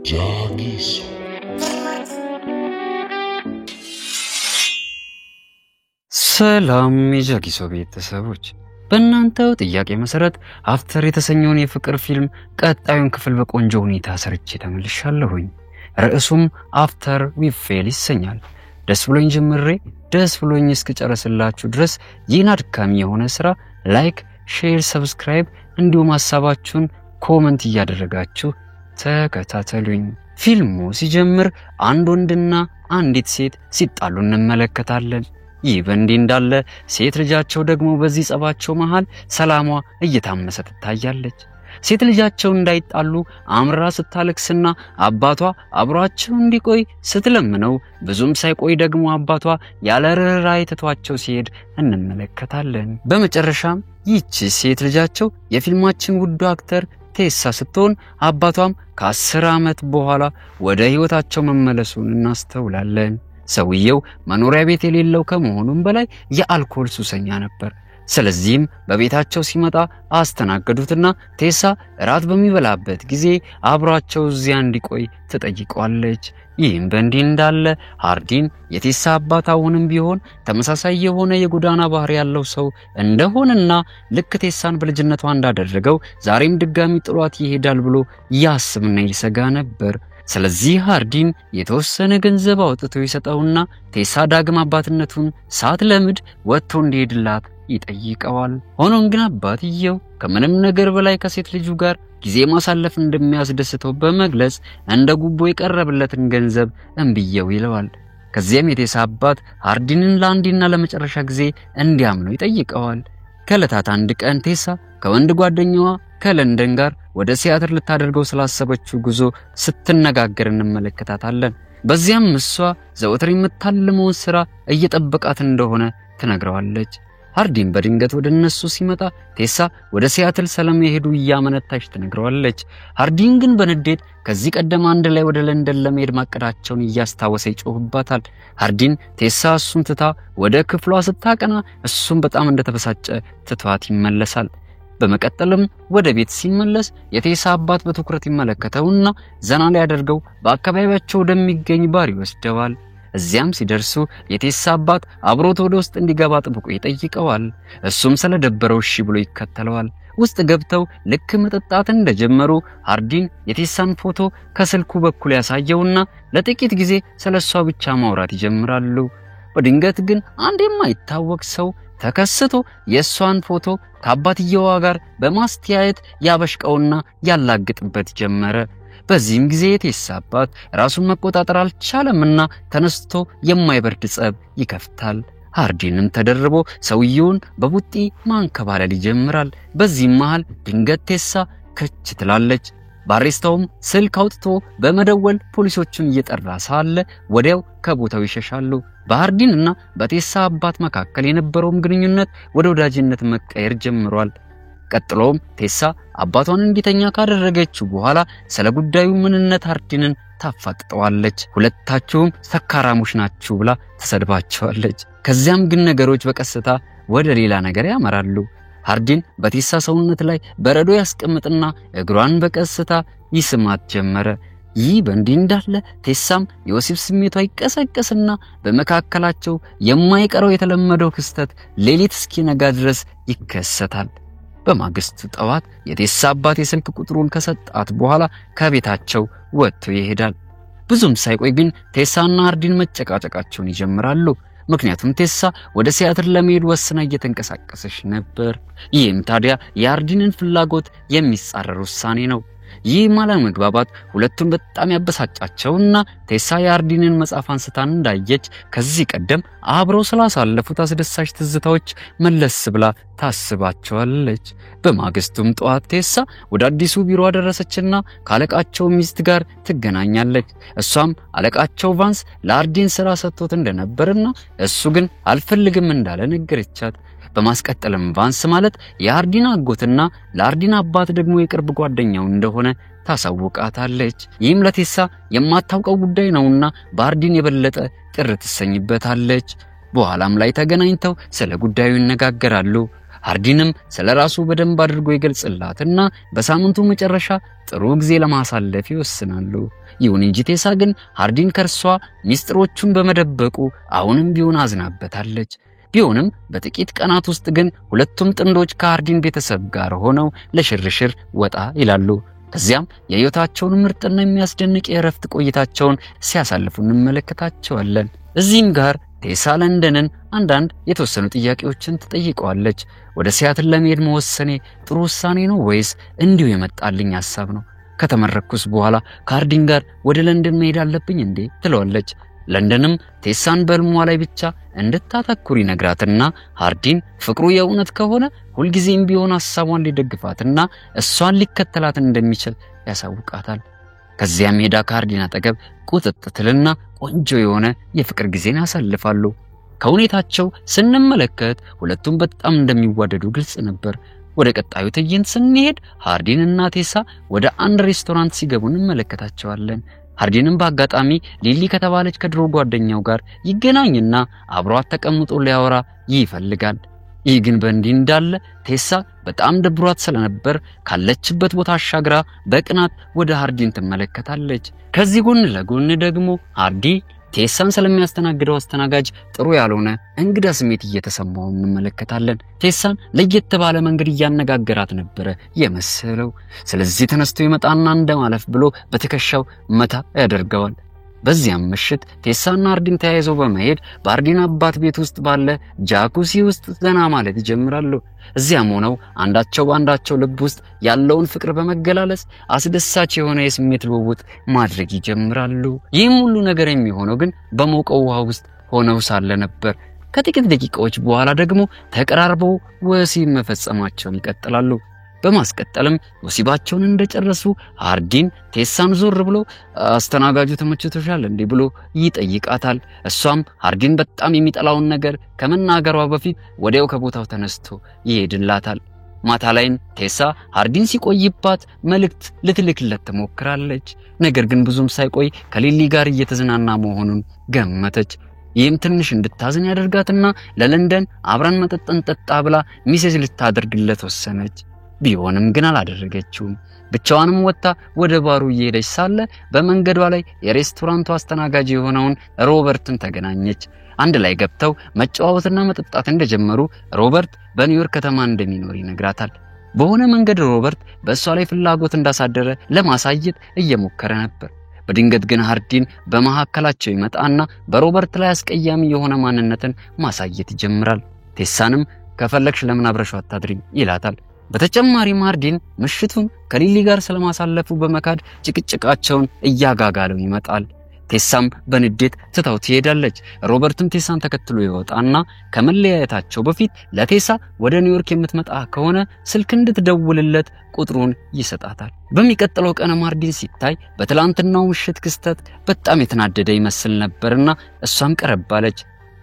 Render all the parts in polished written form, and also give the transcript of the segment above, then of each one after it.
ጃጊሶ ሰላም የጃጊሶ ቤተሰቦች፣ በእናንተው ጥያቄ መሰረት አፍተር የተሰኘውን የፍቅር ፊልም ቀጣዩን ክፍል በቆንጆ ሁኔታ ሰርቼ ተመልሻለሁኝ። ርዕሱም አፍተር ዊ ፌል ይሰኛል። ደስ ብሎኝ ጀምሬ ደስ ብሎኝ እስክጨርስላችሁ ድረስ ይህን አድካሚ የሆነ ስራ ላይክ፣ ሼር፣ ሰብስክራይብ እንዲሁም ሐሳባችሁን ኮሜንት እያደረጋችሁ ተከታተሉኝ። ፊልሙ ሲጀምር አንድ ወንድና አንዲት ሴት ሲጣሉ እንመለከታለን። ይህ በእንዲህ እንዳለ ሴት ልጃቸው ደግሞ በዚህ ጸባቸው መሃል ሰላሟ እየታመሰ ትታያለች። ሴት ልጃቸው እንዳይጣሉ አምራ ስታለቅስና አባቷ አብሯቸው እንዲቆይ ስትለምነው ብዙም ሳይቆይ ደግሞ አባቷ ያለ ርህራሄ ትቷቸው ሲሄድ እንመለከታለን። በመጨረሻም ይህች ሴት ልጃቸው የፊልማችን ውዱ አክተር ቴሳ ስትሆን አባቷም ከ10 ዓመት በኋላ ወደ ህይወታቸው መመለሱን እናስተውላለን። ሰውየው መኖሪያ ቤት የሌለው ከመሆኑም በላይ የአልኮል ሱሰኛ ነበር። ስለዚህም በቤታቸው ሲመጣ አስተናገዱትና ቴሳ እራት በሚበላበት ጊዜ አብሯቸው እዚያ እንዲቆይ ትጠይቀዋለች። ይህም በእንዲህ እንዳለ ሃርዲን የቴሳ አባት አሁንም ቢሆን ተመሳሳይ የሆነ የጎዳና ባህሪ ያለው ሰው እንደሆነና ልክ ቴሳን በልጅነቷ እንዳደረገው ዛሬም ድጋሚ ጥሏት ይሄዳል ብሎ ያስብና ይሰጋ ነበር። ስለዚህ ሃርዲን የተወሰነ ገንዘብ አውጥቶ ይሰጠውና ቴሳ ዳግም አባትነቱን ሳትለምድ ወጥቶ እንዲሄድላት ይጠይቀዋል። ሆኖም ግን አባትየው ከምንም ነገር በላይ ከሴት ልጁ ጋር ጊዜ ማሳለፍ እንደሚያስደስተው በመግለጽ እንደ ጉቦ የቀረበለትን ገንዘብ እንብየው ይለዋል። ከዚያም የቴሳ አባት ሃርዲንን ለአንዴና ለመጨረሻ ጊዜ እንዲያምነው ይጠይቀዋል። ከዕለታት አንድ ቀን ቴሳ ከወንድ ጓደኛዋ ከለንደን ጋር ወደ ሲያትል ልታደርገው ስላሰበችው ጉዞ ስትነጋገር እንመለከታታለን። በዚያም እሷ ዘወትር የምታልመውን ስራ እየጠበቃት እንደሆነ ትነግረዋለች። ሃርዲን በድንገት ወደ እነሱ ሲመጣ ቴሳ ወደ ሲያትል ሰላም የሄዱ እያመነታች ትነግረዋለች። ሃርዲን ግን በንዴት ከዚህ ቀደም አንድ ላይ ወደ ለንደን ለመሄድ ማቀዳቸውን እያስታወሰ ይጮህባታል። ሃርዲን ቴሳ እሱን ትታ ወደ ክፍሏ ስታቀና እሱም በጣም እንደተበሳጨ ትቷት ይመለሳል። በመቀጠልም ወደ ቤት ሲመለስ የቴሳ አባት በትኩረት ይመለከተውና ዘና ሊያደርገው በአካባቢያቸው ወደሚገኝ ባር ይወስደዋል። እዚያም ሲደርሱ የቴሳ አባት አብሮት ወደ ውስጥ እንዲገባ ጥብቆ ይጠይቀዋል። እሱም ስለደበረው እሺ ብሎ ይከተለዋል። ውስጥ ገብተው ልክ መጠጣት እንደጀመሩ ሃርዲን የቴሳን ፎቶ ከስልኩ በኩል ያሳየውና ለጥቂት ጊዜ ስለሷ ብቻ ማውራት ይጀምራሉ። በድንገት ግን አንድ የማይታወቅ ሰው ተከስቶ የሷን ፎቶ ከአባትየዋ ጋር በማስተያየት ያበሽቀውና ያላግጥበት ጀመረ። በዚህም ጊዜ የቴሳ አባት ራሱን መቆጣጠር አልቻለምና ተነስቶ የማይበርድ ጸብ ይከፍታል። ሃርዲንም ተደርቦ ሰውየውን በቡጢ ማንከባለል ይጀምራል። በዚህም መሃል ድንገት ቴሳ ከች ትላለች። ባሪስታውም ስልክ አውጥቶ በመደወል ፖሊሶቹን እየጠራ ሳለ ወዲያው ከቦታው ይሸሻሉ። በሃርዲንና በቴሳ አባት መካከል የነበረውም ግንኙነት ወደ ወዳጅነት መቀየር ጀምሯል። ቀጥሎም ቴሳ አባቷን እንዲተኛ ካደረገችው በኋላ ስለ ጉዳዩ ምንነት ሃርዲንን ታፋጥጠዋለች። ሁለታችሁም ሰካራሞች ናችሁ ብላ ተሰድባቸዋለች። ከዚያም ግን ነገሮች በቀስታ ወደ ሌላ ነገር ያመራሉ። ሃርዲን በቴሳ ሰውነት ላይ በረዶ ያስቀምጥና እግሯን በቀስታ ይስማት ጀመረ። ይህ በእንዲህ እንዳለ ቴሳም የወሲብ ስሜቷ ይቀሰቀስና በመካከላቸው የማይቀረው የተለመደው ክስተት ሌሊት እስኪነጋ ድረስ ይከሰታል። በማግስቱ ጠዋት የቴሳ አባት የስልክ ቁጥሩን ከሰጣት በኋላ ከቤታቸው ወጥቶ ይሄዳል። ብዙም ሳይቆይ ግን ቴሳና ሃርዲን መጨቃጨቃቸውን ይጀምራሉ። ምክንያቱም ቴሳ ወደ ሲያትል ለመሄድ ወስና እየተንቀሳቀሰች ነበር። ይህም ታዲያ የሃርዲንን ፍላጎት የሚጻረር ውሳኔ ነው። ይህ አለመግባባት ሁለቱን በጣም ያበሳጫቸውና ቴሳ የሃርዲንን መጽሐፍ አንስታ እንዳየች ከዚህ ቀደም አብረው ስላሳለፉት አስደሳች ትዝታዎች መለስ ብላ ታስባቸዋለች። በማግስቱም ጠዋት ቴሳ ወደ አዲሱ ቢሮ ደረሰችና ካለቃቸው ሚስት ጋር ትገናኛለች። እሷም አለቃቸው ቫንስ ለሃርዲን ስራ ሰጥቶት እንደነበርና እሱ ግን አልፈልግም እንዳለ ነገረቻት። በማስቀጠልም ቫንስ ማለት የሃርዲን አጎትና ለሃርዲን አባት ደግሞ የቅርብ ጓደኛው እንደሆነ ታሳውቃታለች። ይህም ለቴሳ የማታውቀው ጉዳይ ነውና በሃርዲን የበለጠ ቅር ትሰኝበታለች። በኋላም ላይ ተገናኝተው ስለ ጉዳዩ ይነጋገራሉ። ሃርዲንም ስለራሱ በደንብ አድርጎ ይገልጽላትና በሳምንቱ መጨረሻ ጥሩ ጊዜ ለማሳለፍ ይወስናሉ። ይሁን እንጂ ቴሳ ግን ሃርዲን ከርሷ ሚስጥሮቹን በመደበቁ አሁንም ቢሆን አዝናበታለች። ቢሆንም በጥቂት ቀናት ውስጥ ግን ሁለቱም ጥንዶች ከሃርዲን ቤተሰብ ጋር ሆነው ለሽርሽር ወጣ ይላሉ። ከዚያም የህይወታቸውን ምርጥና የሚያስደንቅ የእረፍት ቆይታቸውን ሲያሳልፉ እንመለከታቸዋለን። እዚህም ጋር ቴሳ ለንደንን አንዳንድ የተወሰኑ ጥያቄዎችን ትጠይቀዋለች። ወደ ሲያትል ለመሄድ መወሰኔ ጥሩ ውሳኔ ነው ወይስ እንዲሁ የመጣልኝ ሐሳብ ነው? ከተመረኩስ በኋላ ከሃርዲን ጋር ወደ ለንደን መሄድ አለብኝ እንዴ? ትለዋለች። ለንደንም ቴሳን በህልሟ ላይ ብቻ እንድታተኩር ይነግራትና ሃርዲን ፍቅሩ የእውነት ከሆነ ሁልጊዜም ቢሆን ሐሳቧን ሊደግፋትና እሷን ሊከተላት እንደሚችል ያሳውቃታል። ከዚያም ሄዳ ከሃርዲን አጠገብ ቁጥጥትልና ቆንጆ የሆነ የፍቅር ጊዜን ያሳልፋሉ። ከሁኔታቸው ስንመለከት ሁለቱም በጣም እንደሚዋደዱ ግልጽ ነበር። ወደ ቀጣዩ ትዕይንት ስንሄድ ሃርዲን እና ቴሳ ወደ አንድ ሬስቶራንት ሲገቡ እንመለከታቸዋለን። ሃርዲንም በአጋጣሚ ሊሊ ከተባለች ከድሮ ጓደኛው ጋር ይገናኝና አብሯት ተቀምጦ ሊያወራ ይፈልጋል። ይህ ግን በእንዲህ እንዳለ ቴሳ በጣም ደብሯት ስለነበር ካለችበት ቦታ አሻግራ በቅናት ወደ ሃርዲን ትመለከታለች። ከዚህ ጎን ለጎን ደግሞ ሃርዲ ቴሳን ስለሚያስተናግደው አስተናጋጅ ጥሩ ያልሆነ እንግዳ ስሜት እየተሰማው እንመለከታለን። ቴሳን ለየት ባለ መንገድ እያነጋገራት ነበር የመሰለው። ስለዚህ ተነስቶ ይመጣና እንደማለፍ ብሎ በትከሻው መታ ያደርገዋል። በዚያም ምሽት ቴሳና ሃርዲን ተያይዘው በመሄድ በሃርዲን አባት ቤት ውስጥ ባለ ጃኩሲ ውስጥ ዘና ማለት ይጀምራሉ። እዚያም ሆነው አንዳቸው በአንዳቸው ልብ ውስጥ ያለውን ፍቅር በመገላለጽ አስደሳች የሆነ የስሜት ልውውጥ ማድረግ ይጀምራሉ። ይህም ሁሉ ነገር የሚሆነው ግን በሞቀው ውሃ ውስጥ ሆነው ሳለ ነበር። ከጥቂት ደቂቃዎች በኋላ ደግሞ ተቀራርበው ወሲብ መፈጸማቸውን ይቀጥላሉ። በማስቀጠልም ወሲባቸውን እንደጨረሱ ሃርዲን ቴሳን ዞር ብሎ አስተናጋጁ ተመችቶሻል እንዴ ብሎ ይጠይቃታል። እሷም ሃርዲን በጣም የሚጠላውን ነገር ከመናገሯ በፊት ወዲያው ከቦታው ተነስቶ ይሄድላታል። ማታ ላይም ቴሳ ሃርዲን ሲቆይባት መልእክት ልትልክለት ትሞክራለች። ነገር ግን ብዙም ሳይቆይ ከሊሊ ጋር እየተዝናና መሆኑን ገመተች። ይህም ትንሽ እንድታዝን ያደርጋትና ለለንደን አብረን መጠጥ እንጠጣ ብላ ሚሴጅ ልታደርግለት ወሰነች። ቢሆንም ግን አላደረገችውም። ብቻዋንም ወጣ ወደ ባሩ እየሄደች ሳለ በመንገዷ ላይ የሬስቶራንቱ አስተናጋጅ የሆነውን ሮበርትን ተገናኘች። አንድ ላይ ገብተው መጫወትና መጠጣት እንደጀመሩ ሮበርት በኒውዮርክ ከተማ እንደሚኖር ይነግራታል። በሆነ መንገድ ሮበርት በእሷ ላይ ፍላጎት እንዳሳደረ ለማሳየት እየሞከረ ነበር። በድንገት ግን ሃርዲን በመካከላቸው ይመጣና በሮበርት ላይ አስቀያሚ የሆነ ማንነትን ማሳየት ይጀምራል። ቴሳንም ከፈለክሽ ለምን አብረሽው አታድሪም ይላታል። በተጨማሪም ሃርዲን ምሽቱን ከሊሊ ጋር ስለማሳለፉ በመካድ ጭቅጭቃቸውን እያጋጋለው ይመጣል። ቴሳም በንዴት ትታው ትሄዳለች። ሮበርትም ቴሳን ተከትሎ ይወጣና ከመለያየታቸው በፊት ለቴሳ ወደ ኒውዮርክ የምትመጣ ከሆነ ስልክ እንድትደውልለት ቁጥሩን ይሰጣታል። በሚቀጥለው ቀን ሃርዲን ሲታይ በትላንትናው ምሽት ክስተት በጣም የተናደደ ይመስል ነበርና እሷም ቀረባለች።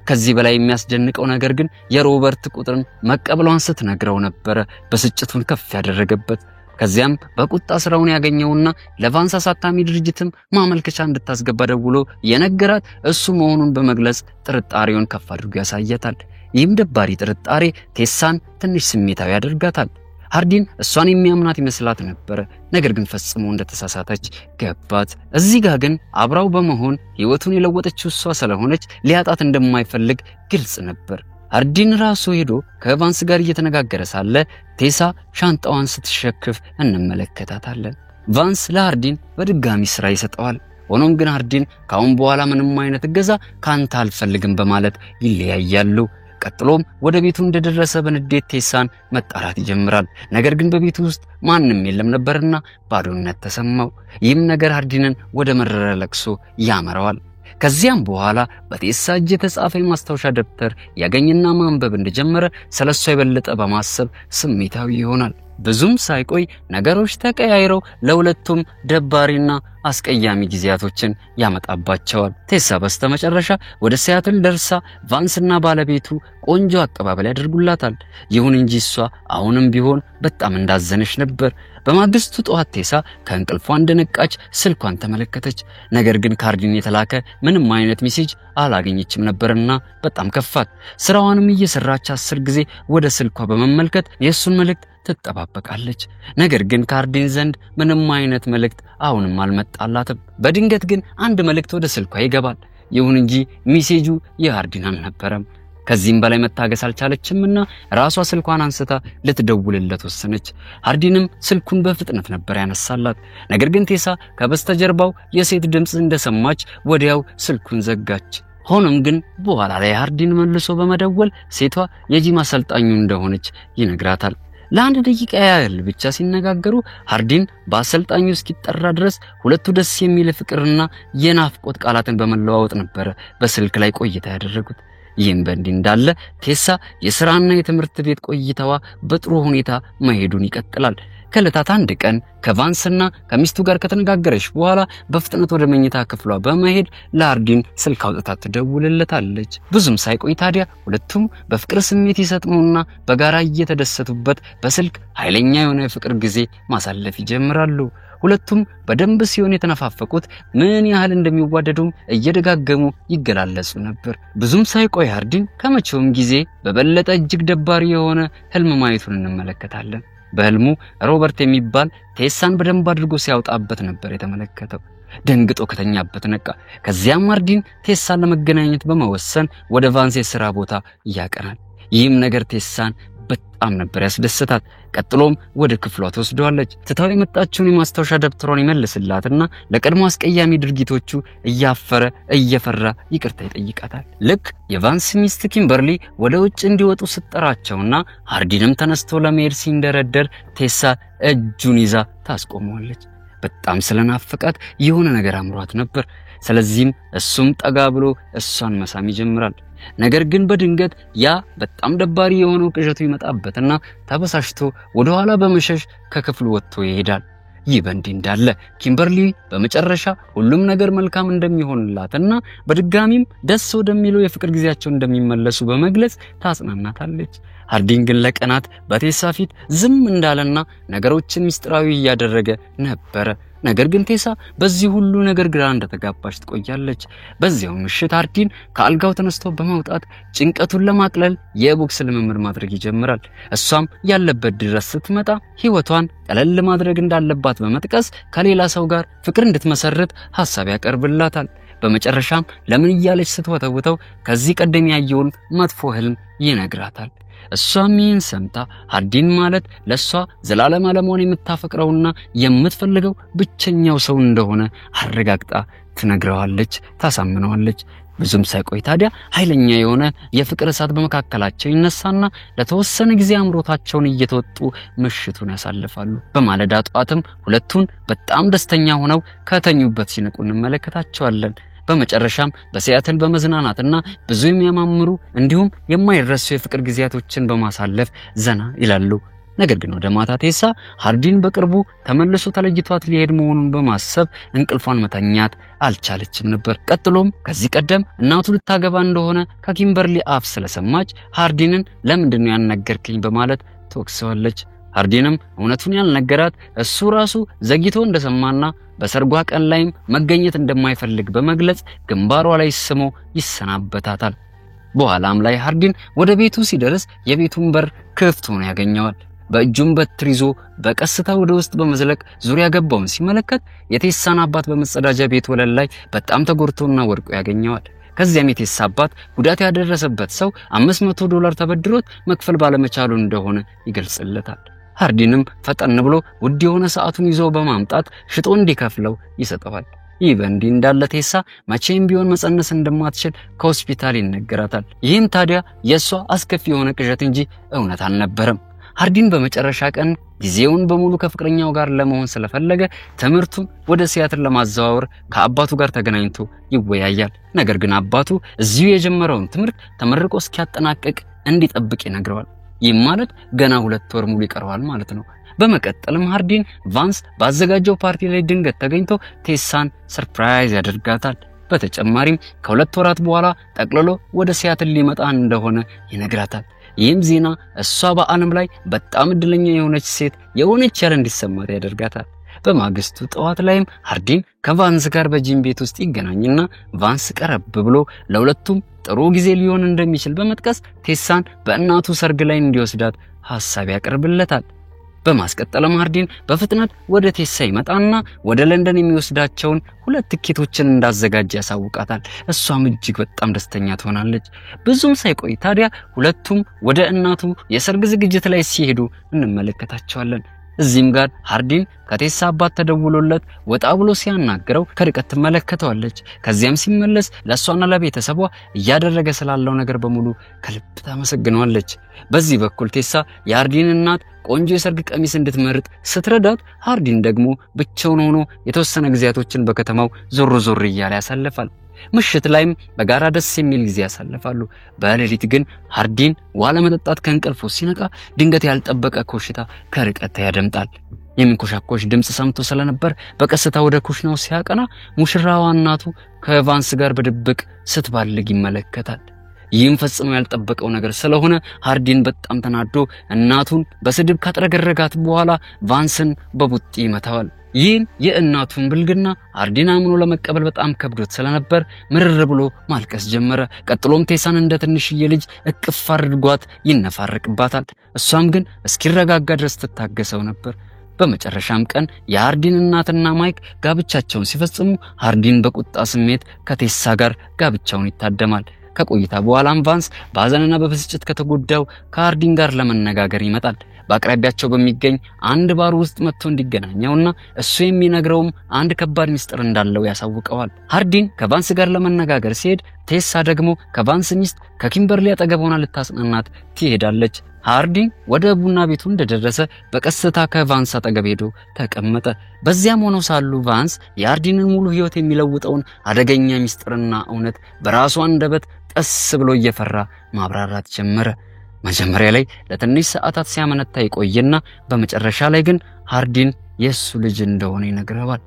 ከዚህ በላይ የሚያስደንቀው ነገር ግን የሮበርት ቁጥርን መቀበሏን ስትነግረው ነበር በስጭቱን ከፍ ያደረገበት። ከዚያም በቁጣ ስራውን ያገኘውና ለቫንስ አሳታሚ ድርጅትም ማመልከቻ እንድታስገባ ደውሎ የነገራት እሱ መሆኑን በመግለጽ ጥርጣሬውን ከፍ አድርጎ ያሳያታል። ይህም ደባሪ ጥርጣሬ ቴሳን ትንሽ ስሜታዊ ያደርጋታል። ሃርዲን እሷን የሚያምናት ይመስላት ነበር፣ ነገር ግን ፈጽሞ እንደተሳሳተች ገባት። እዚህ ጋር ግን አብራው በመሆን ህይወቱን የለወጠችው እሷ ስለሆነች ሊያጣት እንደማይፈልግ ግልጽ ነበር። ሃርዲን ራሱ ሄዶ ከቫንስ ጋር እየተነጋገረ ሳለ ቴሳ ሻንጣዋን ስትሸክፍ እንመለከታታለን። ቫንስ ለሃርዲን በድጋሚ ስራ ይሰጠዋል። ሆኖም ግን ሃርዲን ካሁን በኋላ ምንም አይነት እገዛ ካንተ አልፈልግም በማለት ይለያያሉ። ቀጥሎም ወደ ቤቱ እንደደረሰ በንዴት ቴሳን መጣራት ይጀምራል። ነገር ግን በቤቱ ውስጥ ማንም የለም ነበርና ባዶነት ተሰማው። ይህም ነገር ሃርዲንን ወደ መረረ ለቅሶ ያመራዋል። ከዚያም በኋላ በቴሳ እጅ የተጻፈ ማስታወሻ ደብተር ያገኝና ማንበብ እንደጀመረ ስለሷ የበለጠ በማሰብ ስሜታዊ ይሆናል። ብዙም ሳይቆይ ነገሮች ተቀያይረው ለሁለቱም ደባሪና አስቀያሚ ጊዜያቶችን ያመጣባቸዋል። ቴሳ በስተመጨረሻ ወደ ሲያትል ደርሳ ቫንስና ባለቤቱ ቆንጆ አቀባበል ያደርጉላታል። ይሁን እንጂ እሷ አሁንም ቢሆን በጣም እንዳዘነች ነበር። በማግስቱ ጠዋት ቴሳ ከእንቅልፏ እንደነቃች ስልኳን ተመለከተች። ነገር ግን ካርዲን የተላከ ምንም አይነት ሜሴጅ አላገኘችም ነበርና በጣም ከፋት። ስራዋንም እየሰራች 10 ጊዜ ወደ ስልኳ በመመልከት የሱን መልእክት ትጠባበቃለች። ነገር ግን ካርዲን ዘንድ ምንም አይነት መልእክት አሁንም አልመጣላትም። በድንገት ግን አንድ መልእክት ወደ ስልኳ ይገባል። ይሁን እንጂ ሜሴጁ የሃርዲን አልነበረም። ከዚህም በላይ መታገስ አልቻለችምና ራሷ ስልኳን አንስታ ልትደውልለት ወሰነች። ሃርዲንም ስልኩን በፍጥነት ነበር ያነሳላት። ነገር ግን ቴሳ ከበስተጀርባው የሴት ድምጽ እንደሰማች ወዲያው ስልኩን ዘጋች። ሆኖም ግን በኋላ ላይ ሃርዲን መልሶ በመደወል ሴቷ የጂም አሰልጣኙ እንደሆነች ይነግራታል። ለአንድ ደቂቃ ያህል ብቻ ሲነጋገሩ ሃርዲን በአሰልጣኙ እስኪጠራ ድረስ ሁለቱ ደስ የሚል ፍቅርና የናፍቆት ቃላትን በመለዋወጥ ነበር በስልክ ላይ ቆይታ ያደረጉት። ይህም በእንዲህ እንዳለ ቴሳ የሥራና የትምህርት ቤት ቆይታዋ በጥሩ ሁኔታ መሄዱን ይቀጥላል። ከዕለታት አንድ ቀን ከቫንስና ከሚስቱ ጋር ከተነጋገረች በኋላ በፍጥነት ወደ መኝታ ክፍሏ በመሄድ ለሃርዲን ስልክ አውጥታ ትደውልለታለች። ብዙም ሳይቆይ ታዲያ ሁለቱም በፍቅር ስሜት ይሰጥሙና በጋራ እየተደሰቱበት በስልክ ኃይለኛ የሆነ የፍቅር ጊዜ ማሳለፍ ይጀምራሉ። ሁለቱም በደንብ ሲሆን የተነፋፈቁት ምን ያህል እንደሚዋደዱም እየደጋገሙ ይገላለጹ ነበር። ብዙም ሳይቆይ ሃርዲን ከመቼውም ጊዜ በበለጠ እጅግ ደባሪ የሆነ ህልም ማየቱን እንመለከታለን። በህልሙ ሮበርት የሚባል ቴሳን በደንብ አድርጎ ሲያውጣበት ነበር የተመለከተው። ደንግጦ ከተኛበት ነቃ። ከዚያም ሃርዲን ቴሳን ለመገናኘት በመወሰን ወደ ቫንስ የሥራ ቦታ ያቀናል። ይህም ነገር ቴሳን በጣም ነበር ያስደስታት። ቀጥሎም ወደ ክፍሏ ተወስደዋለች። ትታው የመጣችውን የማስታወሻ ደብተሯን ይመልስላትና ለቀድሞ አስቀያሚ ድርጊቶቹ እየፈራ ይቅርታ ይጠይቃታል። ልክ የቫንስ ሚስት ኪምበርሊ ወደ ውጭ እንዲወጡ ስትጠራቸውና ሃርዲንም ተነስቶ ለመሄድ ሲንደረደር ቴሳ እጁን ይዛ ታስቆመዋለች። በጣም ስለናፈቃት የሆነ ነገር አምሯት ነበር። ስለዚህም እሱም ጠጋ ብሎ እሷን መሳም ይጀምራል። ነገር ግን በድንገት ያ በጣም ደባሪ የሆነው ቅዠቱ ይመጣበትና ተበሳሽቶ ወደ ኋላ በመሸሽ ከክፍሉ ወጥቶ ይሄዳል። ይህ በእንዲህ እንዳለ ኪምበርሊ በመጨረሻ ሁሉም ነገር መልካም እንደሚሆንላትና በድጋሚም ደስ ወደሚለው የፍቅር ጊዜያቸው እንደሚመለሱ በመግለጽ ታጽናናታለች። ሃርዲን ግን ለቀናት በቴሳ ፊት ዝም እንዳለና ነገሮችን ምስጢራዊ እያደረገ ነበር። ነገር ግን ቴሳ በዚህ ሁሉ ነገር ግራ እንደተጋባች ትቆያለች። በዚያው ምሽት ሃርዲን ከአልጋው ተነስቶ በመውጣት ጭንቀቱን ለማቅለል የቦክስ ልምምድ ማድረግ ይጀምራል። እሷም ያለበት ድረስ ስትመጣ ህይወቷን ቀለል ማድረግ እንዳለባት በመጥቀስ ከሌላ ሰው ጋር ፍቅር እንድትመሰርት ሐሳብ ያቀርብላታል። በመጨረሻም ለምን እያለች ስትወተውተው ከዚህ ቀደም ያየውን መጥፎ ህልም ይነግራታል። እሷም ይህን ሰምታ ሃርዲን ማለት ለሷ ዘላለም ዓለሟን የምታፈቅረውና የምትፈልገው ብቸኛው ሰው እንደሆነ አረጋግጣ ትነግረዋለች፣ ታሳምነዋለች። ብዙም ሳይቆይ ታዲያ ኃይለኛ የሆነ የፍቅር እሳት በመካከላቸው ይነሳና ለተወሰነ ጊዜ አምሮታቸውን እየተወጡ ምሽቱን ያሳልፋሉ። በማለዳ ጧትም ሁለቱን በጣም ደስተኛ ሆነው ከተኙበት ሲነቁ እንመለከታቸዋለን። በመጨረሻም በሲያትል በመዝናናትና ብዙ የሚያማምሩ እንዲሁም የማይረሱ የፍቅር ጊዜያቶችን በማሳለፍ ዘና ይላሉ። ነገር ግን ወደ ማታ ቴሳ ሃርዲን በቅርቡ ተመልሶ ተለይቷት ሊሄድ መሆኑን በማሰብ እንቅልፏን መተኛት አልቻለችም ነበር። ቀጥሎም ከዚህ ቀደም እናቱ ልታገባ እንደሆነ ከኪምበርሊ አፍ ስለሰማች ሃርዲንን ለምንድነው ያነገርከኝ በማለት ተወቅሰዋለች። ሃርዲንም እውነቱን ያልነገራት እሱ ራሱ ዘግይቶ እንደሰማና በሰርጓ ቀን ላይም መገኘት እንደማይፈልግ በመግለጽ ግንባሯ ላይ ስሞ ይሰናበታታል። በኋላም ላይ ሃርዲን ወደ ቤቱ ሲደርስ የቤቱን በር ክፍት ሆኖ ያገኘዋል። በእጁም በትር ይዞ በቀስታ ወደ ውስጥ በመዝለቅ ዙሪያ ገባውን ሲመለከት የቴሳን አባት በመጸዳጃ ቤት ወለል ላይ በጣም ተጎድቶና ወድቆ ያገኘዋል። ከዚያም የቴሳ አባት ጉዳት ያደረሰበት ሰው $500 ተበድሮት መክፈል ባለመቻሉ እንደሆነ ይገልጽለታል። ሃርዲንም ፈጠን ብሎ ውድ የሆነ ሰዓቱን ይዞ በማምጣት ሽጦ እንዲከፍለው ይሰጠዋል። ይህ በእንዲህ እንዳለ ቴሳ መቼም ቢሆን መጸነስ እንደማትችል ከሆስፒታል ይነገራታል። ይህም ታዲያ የሷ አስከፊ የሆነ ቅዠት እንጂ እውነት አልነበረም። ሃርዲን በመጨረሻ ቀን ጊዜውን በሙሉ ከፍቅረኛው ጋር ለመሆን ስለፈለገ ትምህርቱን ወደ ሲያትል ለማዘዋወር ከአባቱ ጋር ተገናኝቶ ይወያያል። ነገር ግን አባቱ እዚሁ የጀመረውን ትምህርት ተመርቆ እስኪያጠናቅቅ እንዲጠብቅ ይነግረዋል። ይህ ማለት ገና 2 ወር ሙሉ ይቀረዋል ማለት ነው። በመቀጠልም ሃርዲን ቫንስ ባዘጋጀው ፓርቲ ላይ ድንገት ተገኝቶ ቴሳን ሰርፕራይዝ ያደርጋታል። በተጨማሪም ከ2 ወራት በኋላ ጠቅልሎ ወደ ሲያትል ሊመጣ እንደሆነ ይነግራታል። ይህም ዜና እሷ በዓለም ላይ በጣም እድለኛ የሆነች ሴት የሆነች ያለ እንዲሰማት ያደርጋታል። በማግስቱ ጠዋት ላይም ሃርዲን ከቫንስ ጋር በጂም ቤት ውስጥ ይገናኝና ቫንስ ቀረብ ብሎ ለሁለቱም ጥሩ ጊዜ ሊሆን እንደሚችል በመጥቀስ ቴሳን በእናቱ ሰርግ ላይ እንዲወስዳት ሐሳብ ያቀርብለታል። በማስቀጠልም ሃርዲን በፍጥነት ወደ ቴሳ ይመጣና ወደ ለንደን የሚወስዳቸውን 2 ትኬቶችን እንዳዘጋጀ ያሳውቃታል። እሷም እጅግ በጣም ደስተኛ ትሆናለች። ብዙም ሳይቆይ ታዲያ ሁለቱም ወደ እናቱ የሰርግ ዝግጅት ላይ ሲሄዱ እንመለከታቸዋለን። እዚህም ጋር ሃርዲን ከቴሳ አባት ተደውሎለት ወጣ ብሎ ሲያናግረው ከርቀት ትመለከተዋለች። ከዚያም ሲመለስ ለሷና ለቤተሰቧ እያደረገ ስላለው ነገር በሙሉ ከልብ ታመሰግነዋለች። በዚህ በኩል ቴሳ የሃርዲን እናት ቆንጆ የሰርግ ቀሚስ እንድትመርጥ ስትረዳት፣ ሃርዲን ደግሞ ብቻውን ሆኖ የተወሰነ ጊዜያቶችን በከተማው ዞር ዞር እያለ ያሳልፋል። ምሽት ላይም በጋራ ደስ የሚል ጊዜ ያሳልፋሉ። በሌሊት ግን ሃርዲን ዋለ መጠጣት ከእንቅልፉ ሲነቃ ድንገት ያልጠበቀ ኮሽታ ከርቀት ያደምጣል። የሚንኮሻኮሽ ድምጽ ሰምቶ ስለነበር በቀስታ ወደ ኩሽናው ሲያቀና ሙሽራዋ እናቱ ከቫንስ ጋር በድብቅ ስትባልግ ይመለከታል። ይህም ፈጽሞ ያልጠበቀው ነገር ስለሆነ ሃርዲን በጣም ተናዶ እናቱን በስድብ ካጥረገረጋት በኋላ ቫንስን በቡጢ ይመታዋል። ይህን የእናቱን ብልግና ሃርዲን አምኖ ለመቀበል በጣም ከብዶት ስለነበር ምርር ብሎ ማልቀስ ጀመረ። ቀጥሎም ቴሳን እንደ ትንሽዬ ልጅ እቅፍ አድርጓት ይነፋረቅባታል። እሷም ግን እስኪረጋጋ ድረስ ትታገሰው ነበር። በመጨረሻም ቀን የሃርዲን እናትና ማይክ ጋብቻቸውን ሲፈጽሙ ሃርዲን በቁጣ ስሜት ከቴሳ ጋር ጋብቻውን ይታደማል። ከቆይታ በኋላም ቫንስ በሐዘንና በብስጭት ከተጎዳው ከሃርዲን ጋር ለመነጋገር ይመጣል። በአቅራቢያቸው በሚገኝ አንድ ባር ውስጥ መጥቶ እንዲገናኘውና እሱ የሚነግረውም አንድ ከባድ ሚስጥር እንዳለው ያሳውቀዋል። ሃርዲን ከቫንስ ጋር ለመነጋገር ሲሄድ ቴሳ ደግሞ ከቫንስ ሚስት ከኪምበርሊ አጠገብ ሆና ልታጽናናት ትሄዳለች። ሃርዲን ወደ ቡና ቤቱ እንደደረሰ በቀስታ ከቫንስ አጠገብ ሄዶ ተቀመጠ። በዚያም ሆነው ሳሉ ቫንስ የሃርዲንን ሙሉ ሕይወት የሚለውጠውን አደገኛ ሚስጥርና እውነት በራሱ አንደበት ቀስ ብሎ እየፈራ ማብራራት ጀመረ። መጀመሪያ ላይ ለትንሽ ሰዓታት ሲያመነታ ይቆይና በመጨረሻ ላይ ግን ሃርዲን የሱ ልጅ እንደሆነ ይነግረዋል።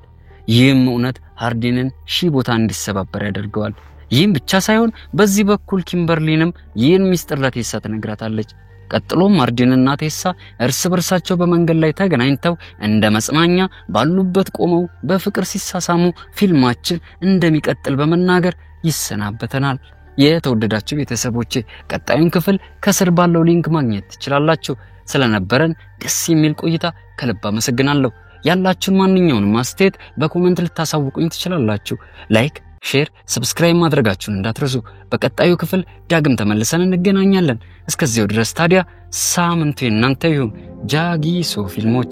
ይህም እውነት ሃርዲንን ሺህ ቦታ እንዲሰባበር ያደርገዋል። ይህም ብቻ ሳይሆን በዚህ በኩል ኪምበርሊንም ይህን ሚስጥር ለቴሳ ትነግራታለች። ቀጥሎም ሃርዲንና ቴሳ እርስ በርሳቸው በመንገድ ላይ ተገናኝተው እንደ መጽናኛ ባሉበት ቆመው በፍቅር ሲሳሳሙ ፊልማችን እንደሚቀጥል በመናገር ይሰናበተናል። የተወደዳችሁ ቤተሰቦቼ ቀጣዩን ክፍል ከስር ባለው ሊንክ ማግኘት ትችላላችሁ። ስለነበረን ደስ የሚል ቆይታ ከልብ አመሰግናለሁ። ያላችሁን ማንኛውንም አስተያየት በኮሜንት ልታሳውቁኝ ትችላላችሁ። ላይክ፣ ሼር፣ ሰብስክራይብ ማድረጋችሁን እንዳትረሱ። በቀጣዩ ክፍል ዳግም ተመልሰን እንገናኛለን። እስከዚያው ድረስ ታዲያ ሳምንቱ የእናንተ ይሁን። ጃጊሶ ፊልሞች።